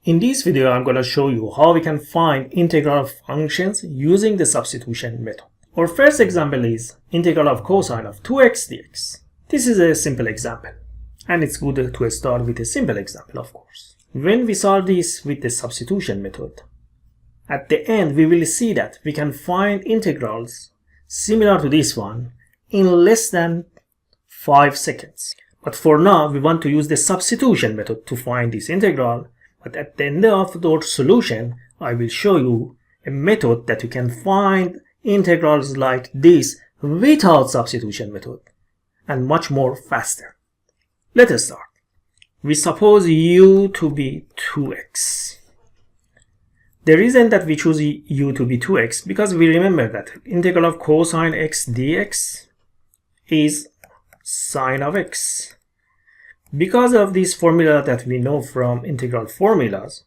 In this video, I'm going to show you how we can find integral of functions using the substitution method. Our first example is integral of cosine of 2x dx. This is a simple example, and it's good to start with a simple example, of course. When we solve this with the substitution method, at the end we will see that we can find integrals similar to this one in less than 5 seconds. But for now, we want to use the substitution method to find this integral. But at the end of our solution, I will show you a method that you can find integrals like this without substitution method and much more faster. Let us start. We suppose u to be 2x. The reason that we choose u to be 2x because we remember that integral of cosine x dx is sine of x. Because of this formula that we know from integral formulas,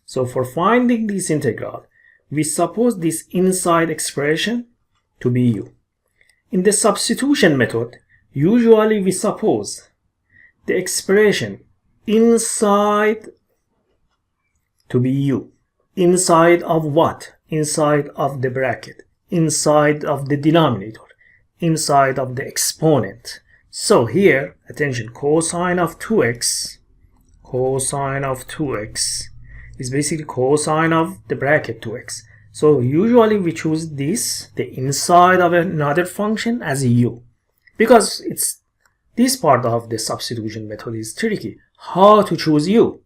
so for finding this integral, we suppose this inside expression to be u. In the substitution method, usually we suppose the expression inside to be u. Inside of what? Inside of the bracket, inside of the denominator, inside of the exponent. So here, attention, cosine of 2x is basically cosine of the bracket 2x. So usually we choose this, the inside of another function, as u. Because it's this part of the substitution method is tricky. How to choose u?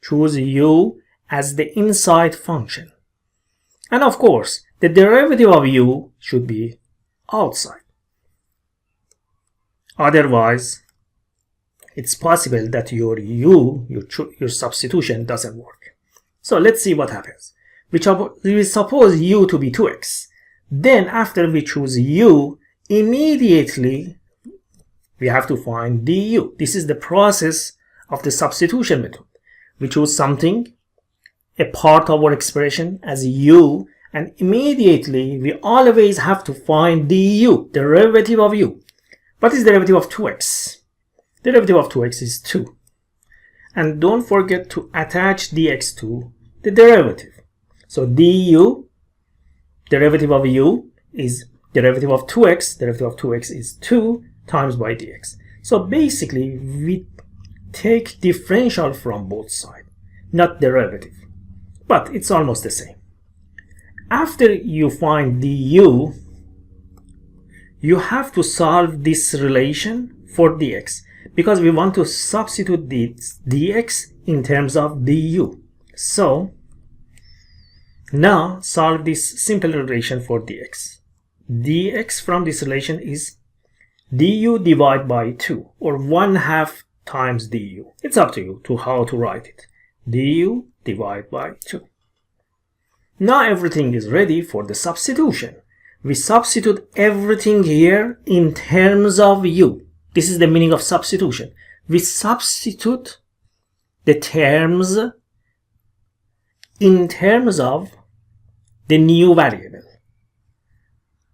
Choose u as the inside function. And of course, the derivative of u should be outside. Otherwise, it's possible that your substitution doesn't work. So let's see what happens. We suppose u to be 2x. Then after we choose u, immediately we have to find du. This is the process of the substitution method. We choose something, a part of our expression as u, and immediately we always have to find du, derivative of u. What is the derivative of 2x? The derivative of 2x is 2. And don't forget to attach dx to the derivative. So du, derivative of u, is derivative of 2x. Derivative of 2x is 2 times by dx. So basically, we take differential from both sides, not derivative. But it's almost the same. After you find du, you have to solve this relation for dx because we want to substitute this dx in terms of du. So now solve this simple relation for dx. Dx from this relation is du divided by 2 or 1/2 times du. It's up to you to how to write it. Du divided by 2. Now everything is ready for the substitution. We substitute everything here in terms of u. This is the meaning of substitution. We substitute the terms in terms of the new variable.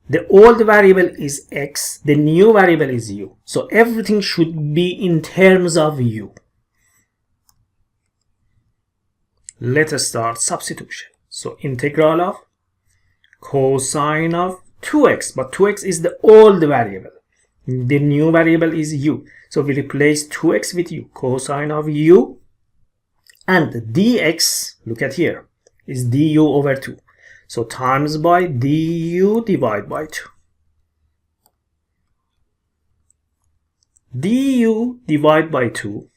The old variable is x, the new variable is u. So everything should be in terms of u. Let us start substitution. So integral of cosine of 2x, but 2x is the old variable. The new variable is u. So we replace 2x with u, cosine of u, and dx, look at here, is du over 2. So times by du divided by 2. Du divided by 2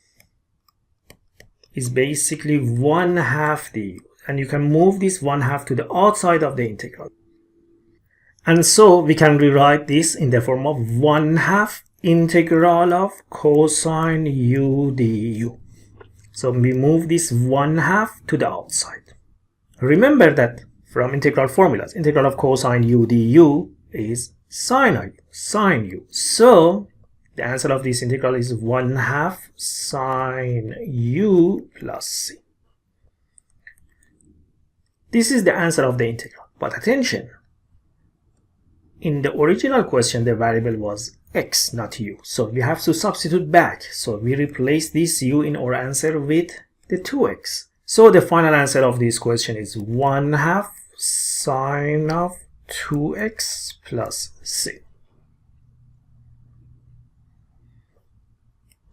is basically 1/2 du. And you can move this 1/2 to the outside of the integral. And so we can rewrite this in the form of 1/2 integral of cosine u du. So we move this 1/2 to the outside. Remember that from integral formulas, integral of cosine u du is sine u. So the answer of this integral is 1/2 sine u plus c. This is the answer of the integral. But attention, in the original question, the variable was x, not u. So we have to substitute back. So we replace this u in our answer with the 2x. So the final answer of this question is 1/2 sine of 2x plus c.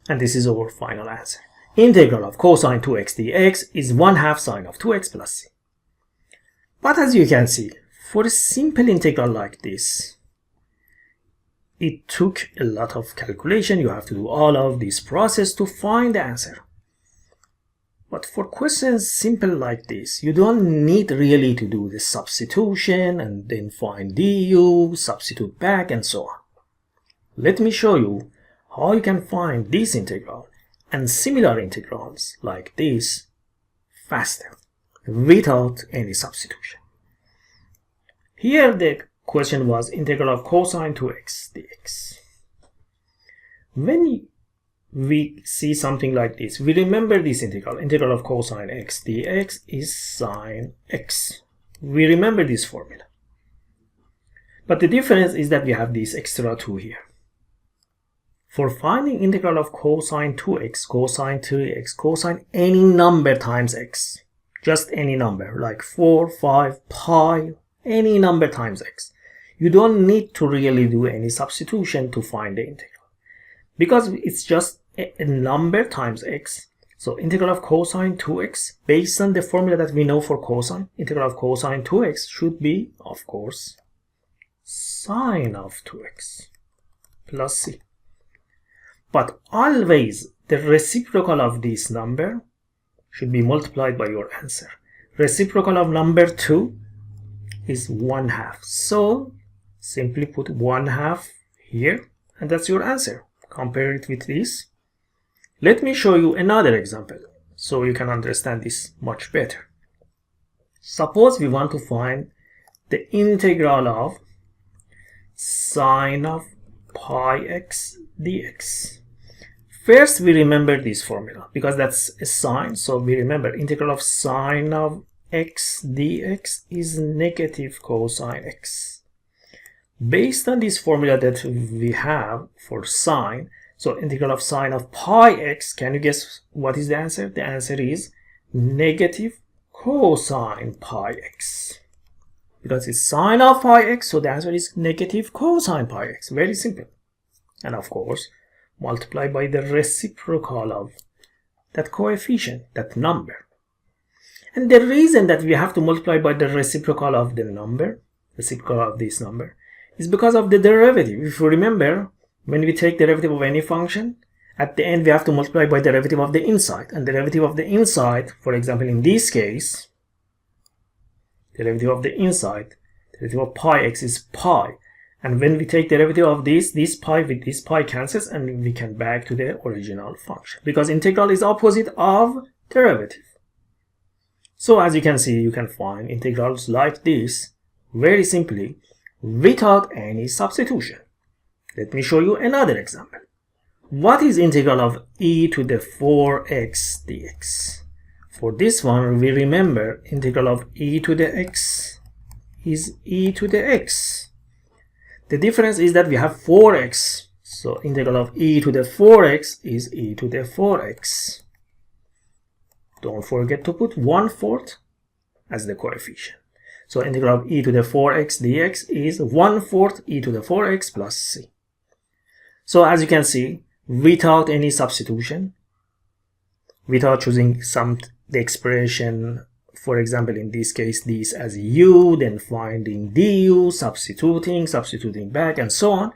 And this is our final answer. Integral of cosine 2x dx is 1/2 sine of 2x plus c. But as you can see, for a simple integral like this, it took a lot of calculation. You have to do all of this process to find the answer. But for questions simple like this, you don't need really to do the substitution and then find du, substitute back, and so on. Let me show you how you can find this integral and similar integrals like this faster without any substitution. Here the question was integral of cosine 2x dx. When we see something like this, we remember this integral of cosine x dx is sine x. We remember this formula. But the difference is that we have this extra 2 here. For finding integral of cosine 2x, cosine 3x, cosine any number times x, just any number like 4, 5, pi, any number times x, you don't need to really do any substitution to find the integral. Because it's just a number times x, so integral of cosine 2x, based on the formula that we know for cosine, integral of cosine 2x should be, of course, sine of 2x plus c. But always the reciprocal of this number should be multiplied by your answer. Reciprocal of number 2 is 1/2. So simply put 1/2 here, and that's your answer. Compare it with this. Let me show you another example so you can understand this much better. Suppose we want to find the integral of sine of pi x dx. First we remember this formula because that's a sine, so we remember integral of sine of x dx is negative cosine x. Based on this formula that we have for sine, so integral of sine of pi x, can you guess what is the answer? The answer is negative cosine pi x. Because it's sine of pi x, so the answer is negative cosine pi x. Very simple. And of course, multiply by the reciprocal of that coefficient, that number. And the reason that we have to multiply by the reciprocal of the number, reciprocal of this number, is because of the derivative. If you remember, when we take derivative of any function, at the end we have to multiply by derivative of the inside. And derivative of the inside, for example, in this case, derivative of the inside, derivative of pi x is pi. And when we take derivative of this pi with this pi cancels, and we can back to the original function. Because integral is opposite of derivative. So as you can see, you can find integrals like this very simply without any substitution. Let me show you another example. What is integral of e to the 4x dx? For this one, we remember integral of e to the x is e to the x. The difference is that we have 4x. So integral of e to the 4x is e to the 4x. Don't forget to put 1/4 as the coefficient. So integral of e to the 4x dx is 1/4 e to the 4x plus c. So as you can see, without any substitution, without choosing the expression, for example, in this case, this as u, then finding du, substituting back, and so on,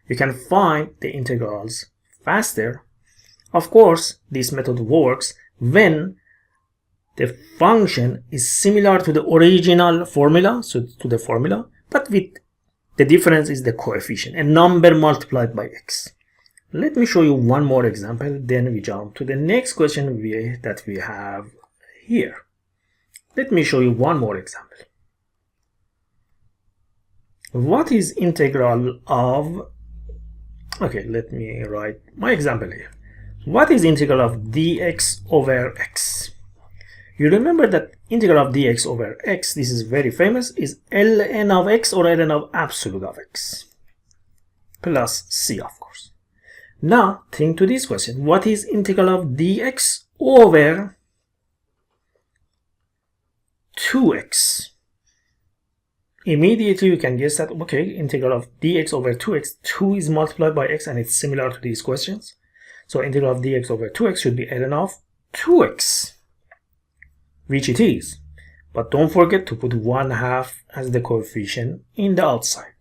you can find the integrals faster. Of course, this method works when the function is similar to the original formula, but with the difference is the coefficient, a number multiplied by x. Let me show you one more example, then we jump to the next question that we have here. Let me show you one more example. What is integral of, okay, let me write my example here. What is integral of dx over x? You remember that integral of dx over x, this is very famous, is ln of x or ln of absolute of x plus c, of course. Now think to this question. What is integral of dx over 2x. Immediately you can guess that, okay, integral of dx over 2x, 2 is multiplied by x, and it's similar to these questions. So integral of dx over 2x should be ln of 2x, which it is. But don't forget to put 1/2 as the coefficient in the outside.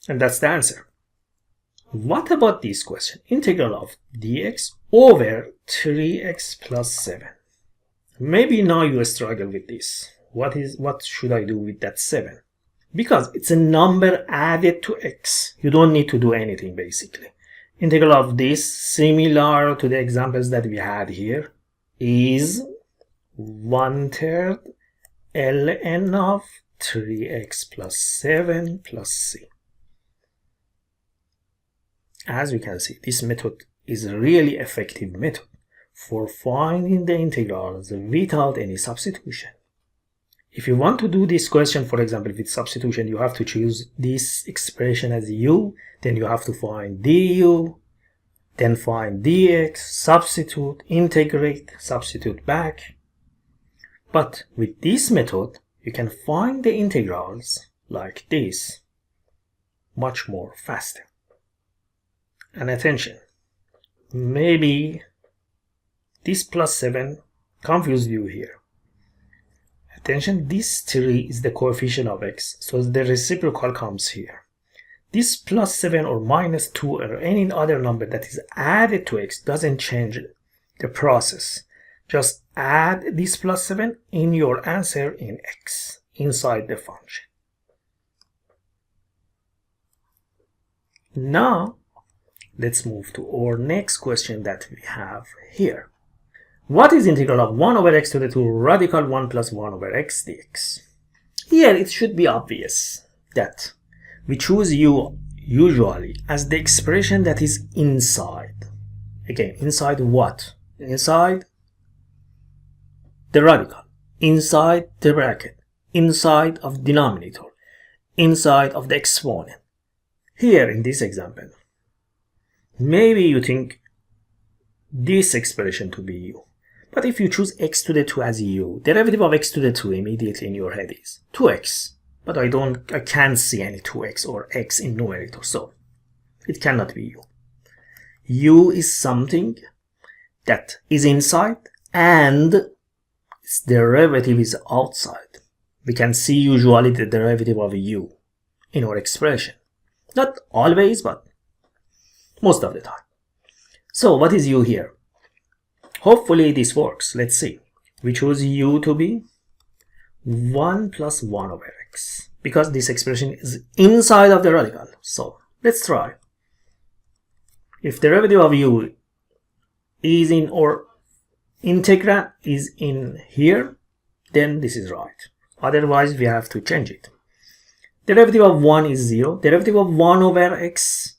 And that's the answer. What about this question? Integral of dx over 3x plus 7. Maybe now you struggle with this. What should I do with that 7? Because it's a number added to x. You don't need to do anything basically. Integral of this, similar to the examples that we had here, is 1/3 ln of 3x plus 7 plus c. As we can see, this method is a really effective method for finding the integrals without any substitution. If you want to do this question, for example, with substitution, you have to choose this expression as u, then you have to find du, then find dx, substitute, integrate, substitute back. But with this method, you can find the integrals like this much more faster. And attention, maybe this plus 7 confused you here. Attention, this 3 is the coefficient of x, so the reciprocal comes here. This plus 7 or minus 2 or any other number that is added to x doesn't change the process. Just add this plus 7 in your answer in x, inside the function. Now, let's move to our next question that we have here. What is integral of 1 over x to the 2 radical 1 plus 1 over x dx? Here it should be obvious that we choose u usually as the expression that is inside. Again, inside what? Inside the radical, inside the bracket, inside of denominator, inside of the exponent. Here in this example, maybe you think this expression to be u. But if you choose x to the 2 as u, derivative of x to the 2 immediately in your head is 2x. But I can't see any 2x or x in numerator, so it cannot be u. U is something that is inside and its derivative is outside. We can see usually the derivative of u in our expression. Not always, but most of the time. So what is u here? Hopefully this works. Let's see. We choose u to be 1 plus 1 over x because this expression is inside of the radical. So let's try. If the derivative of u is in or integrand is in here, then this is right. Otherwise we have to change it. Derivative of 1 is 0. Derivative of 1 over x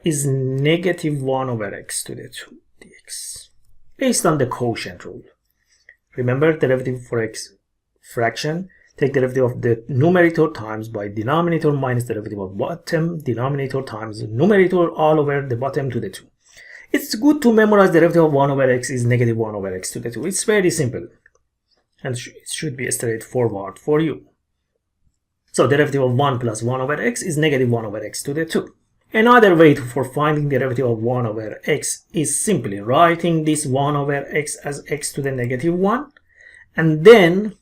is negative 1 over x to the 2 dx. Based on the quotient rule. Remember, derivative for x fraction, take derivative of the numerator times by denominator minus derivative of bottom, denominator times numerator all over the bottom to the 2. It's good to memorize derivative of 1 over x is negative 1 over x to the 2. It's very simple. And it should be straightforward for you. So derivative of 1 plus 1 over x is negative 1 over x to the 2. Another way for finding the derivative of 1 over x is simply writing this 1 over x as x to the negative 1 and then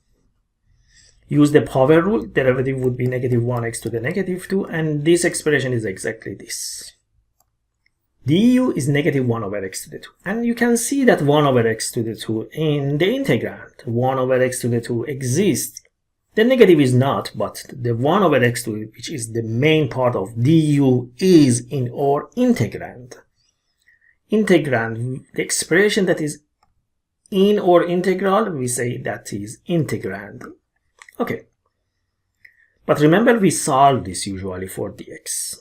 use the power rule. Derivative would be negative 1x to the negative 2 and this expression is exactly this. du is negative 1 over x to the 2 and you can see that 1 over x to the 2 in the integrand. 1 over x to the 2 exists. The negative is not, but the 1 over x to it, which is the main part of du, is in our integrand. Integrand, the expression that is in our integral, we say that is integrand. Okay. But remember, we solve this usually for dx.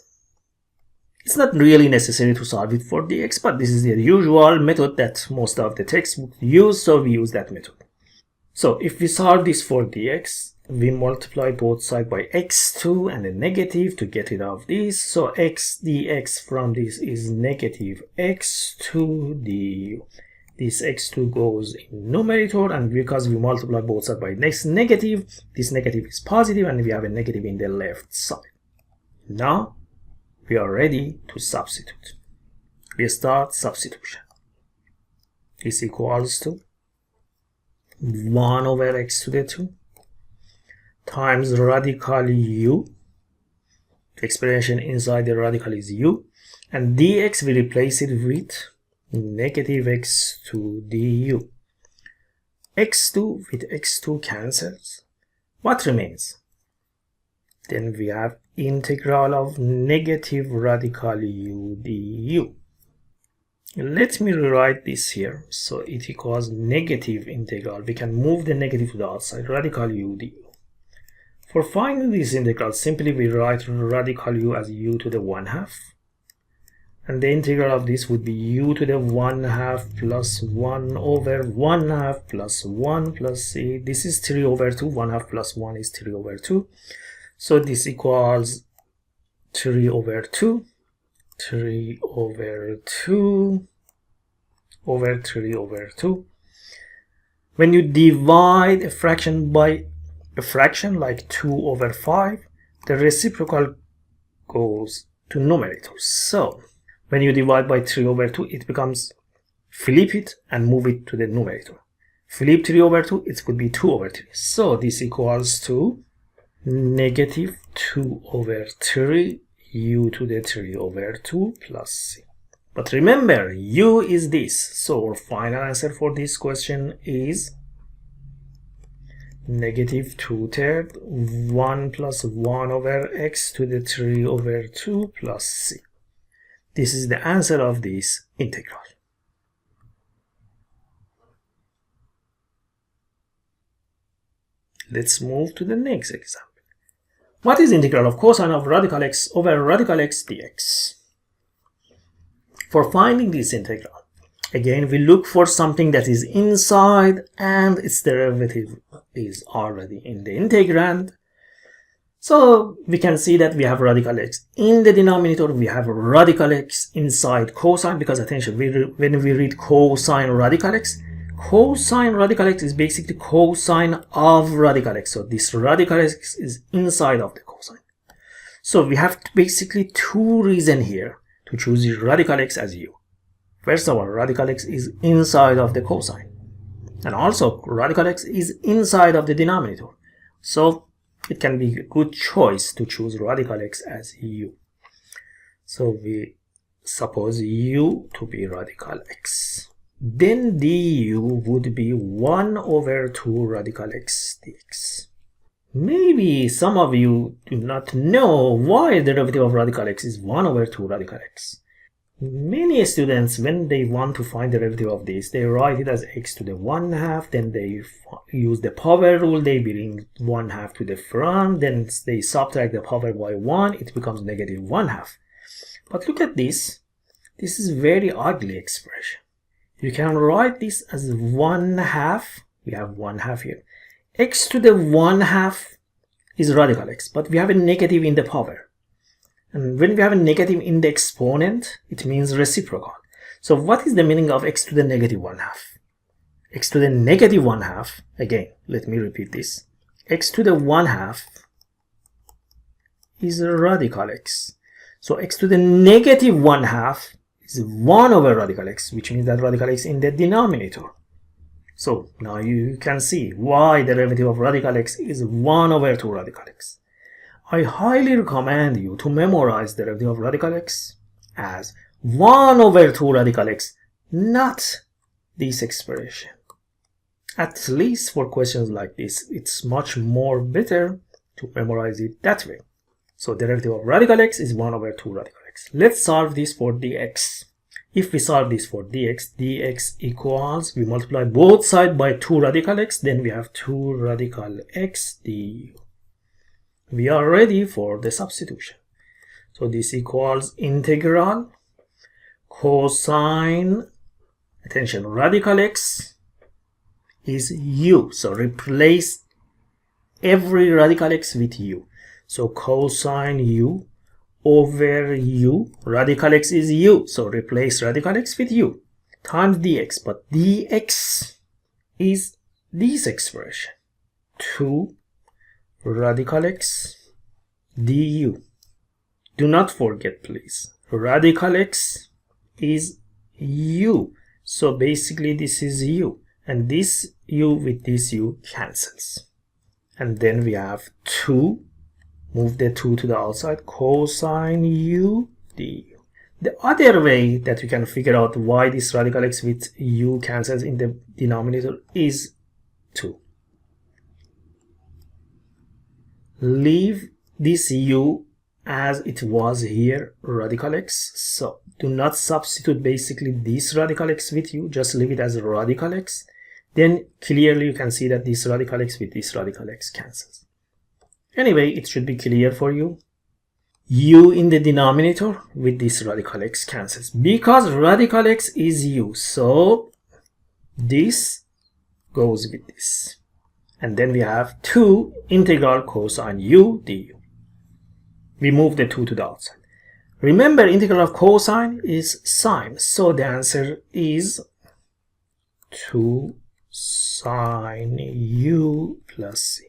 It's not really necessary to solve it for dx, but this is the usual method that most of the textbooks use, so we use that method. So if we solve this for dx, we multiply both sides by x2 and a negative to get rid of this. So x dx from this is negative x2 du. this x2 goes in numerator, and because we multiply both sides by next negative, this negative is positive, and we have a negative in the left side. Now we are ready to substitute. We start substitution. This equals to 1 over x to the 2 times radical u. The expression inside the radical is u, and dx we replace it with negative x2 du. x2 with x2 cancels. What remains? Then we have integral of negative radical u du. Let me rewrite this here. So it equals negative integral. We can move the negative to the outside. Radical u du. For finding this integral, simply we write radical u as u to the 1/2. And the integral of this would be u to the 1/2 plus 1 over 1/2 plus 1 plus c. This is 3 over 2. 1/2 plus 1 is 3 over 2. So this equals 3 over 2. 3 over 2 over 3 over 2. When you divide a fraction by a fraction like 2 over 5, the reciprocal goes to numerator. So when you divide by 3 over 2, it becomes, flip it and move it to the numerator. Flip 3 over 2, it would be 2 over 3. So this equals to negative 2 over 3 u to the 3 over 2 plus c. But remember, u is this. So our final answer for this question is negative 2/3 1 plus 1 over x to the 3 over 2 plus c. This is the answer of this integral. Let's move to the next example. What is integral of cosine of radical x over radical x dx? For finding this integral, again we look for something that is inside and its derivative is already in the integrand. So we can see that we have radical x in the denominator, we have radical x inside cosine, because attention, when we read cosine radical x is basically cosine of radical x. So this radical x is inside of the cosine. So we have basically two reasons here to choose radical x as u. First of all, radical x is inside of the cosine, and also radical x is inside of the denominator. So it can be a good choice to choose radical x as u. So we suppose u to be radical x. Then du would be 1 over 2 radical x dx. Maybe some of you do not know why the derivative of radical x is 1 over 2 radical x. Many students, when they want to find the derivative of this, they write it as x to the 1/2, then they use the power rule, they bring 1/2 to the front, then they subtract the power by 1, it becomes negative 1/2. But look at this. This is very ugly expression. You can write this as 1/2. We have 1/2 here. X to the 1/2 is radical x, but we have a negative in the power. And when we have a negative in the exponent, it means reciprocal. So what is the meaning of x to the negative 1/2? X to the negative 1/2, again, let me repeat this. X to the 1/2 is radical x. So x to the negative 1/2 is 1 over radical x, which means that radical x in the denominator. So now you can see why the derivative of radical x is 1 over 2 radical x. I highly recommend you to memorize the derivative of radical x as 1 over 2 radical x, not this expression. At least for questions like this, it's much more better to memorize it that way. So the derivative of radical x is 1 over 2 radical x. Let's solve this for dx. If we solve this for dx equals, we multiply both sides by 2 radical x, then we have 2 radical x du. We are ready for the substitution. So this equals integral cosine, attention, radical x is u. So replace every radical x with u. So cosine u over u, radical x is u. So replace radical x with u. times dx, but dx is this expression, 2 radical x du. Do not forget, please, radical x is u. So basically this is u, and this u with this u cancels. And then we have 2, move the 2 to the outside, cosine u du. The other way that we can figure out why this radical x with u cancels in the denominator is 2. Leave this u as it was here, radical x. So do not substitute basically this radical x with u, just leave it as radical x. Then clearly you can see that this radical x with this radical x cancels. Anyway, it should be clear for you. U in the denominator with this radical x cancels because radical x is u. So this goes with this. And then we have 2 integral cosine u du. We move the 2 to the outside. Remember, integral of cosine is sine. So the answer is 2 sine u plus c.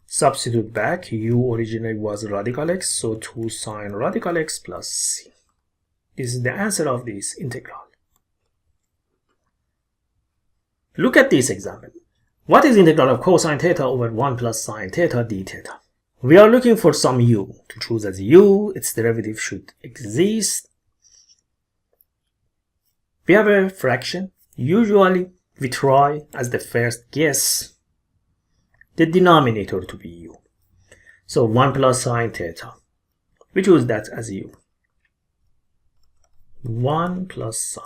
Substitute back, u originally was radical x, so 2 sine radical x plus c. This is the answer of this integral. Look at this example. What is integral of cosine theta over 1 plus sine theta d theta? We are looking for some u. To choose as u, its derivative should exist. We have a fraction. Usually we try as the first guess the denominator to be u. So 1 plus sine theta. We choose that as u. 1 plus sine.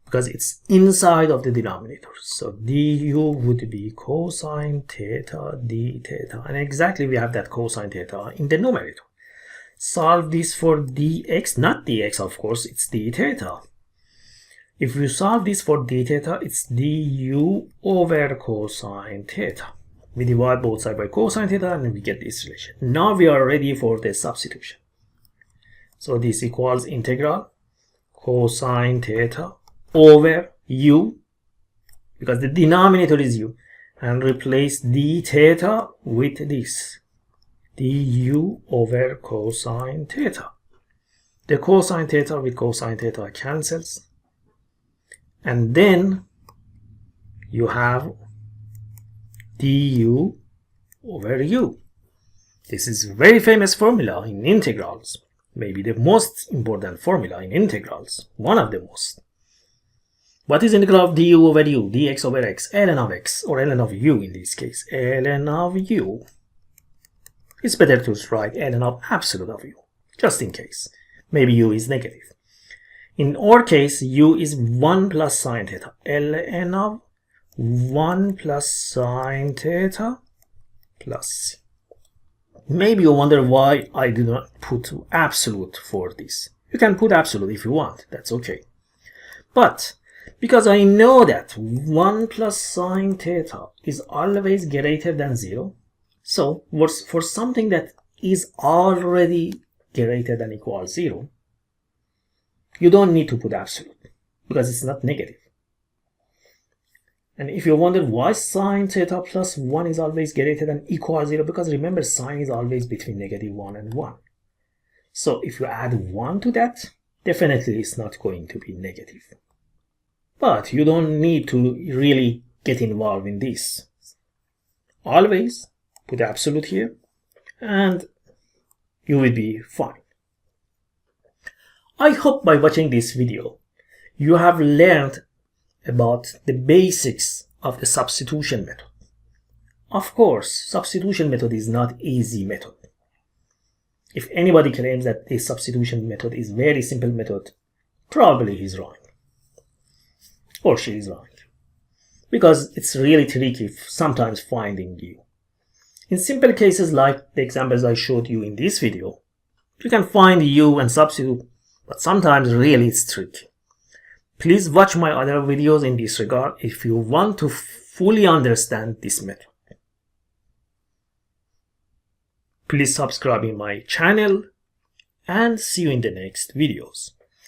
Because it's inside of the denominator. So du would be cosine theta d theta. And exactly we have that cosine theta in the numerator. Solve this for dx, not dx of course, it's d theta. If you solve this for d theta, it's du over cosine theta. We divide both sides by cosine theta and we get this relation. Now we are ready for the substitution. So this equals integral cosine theta over u, because the denominator is u, and replace d theta with this, du over cosine theta. The cosine theta with cosine theta cancels. And then you have du over u. This is a very famous formula in integrals. Maybe the most important formula in integrals. One of the most. What is integral of du over u? Dx over x. ln of x, or ln of u in this case. ln of u. It's better to write ln of absolute of u, just in case. Maybe u is negative. In our case, u is 1 plus sine theta. ln of 1 plus sine theta plus c. Maybe you wonder why I do not put absolute for this. You can put absolute if you want, that's okay. But because I know that 1 plus sine theta is always greater than 0, so for something that is already greater than equals 0, you don't need to put absolute because it's not negative. And if you wonder why sine theta plus 1 is always greater than equals 0, because remember sine is always between negative 1 and 1. So if you add 1 to that, definitely it's not going to be negative. But you don't need to really get involved in this. Always put absolute here and you will be fine. I hope by watching this video you have learned about the basics of the substitution method. Of course, substitution method is not easy method. If anybody claims that the substitution method is very simple method, probably he's wrong. Or she is wrong. Because it's really tricky sometimes finding u. In simple cases like the examples I showed you in this video, you can find u and substitute, but sometimes really it's tricky. Please watch my other videos in this regard if you want to fully understand this method. Please subscribe in my channel and see you in the next videos.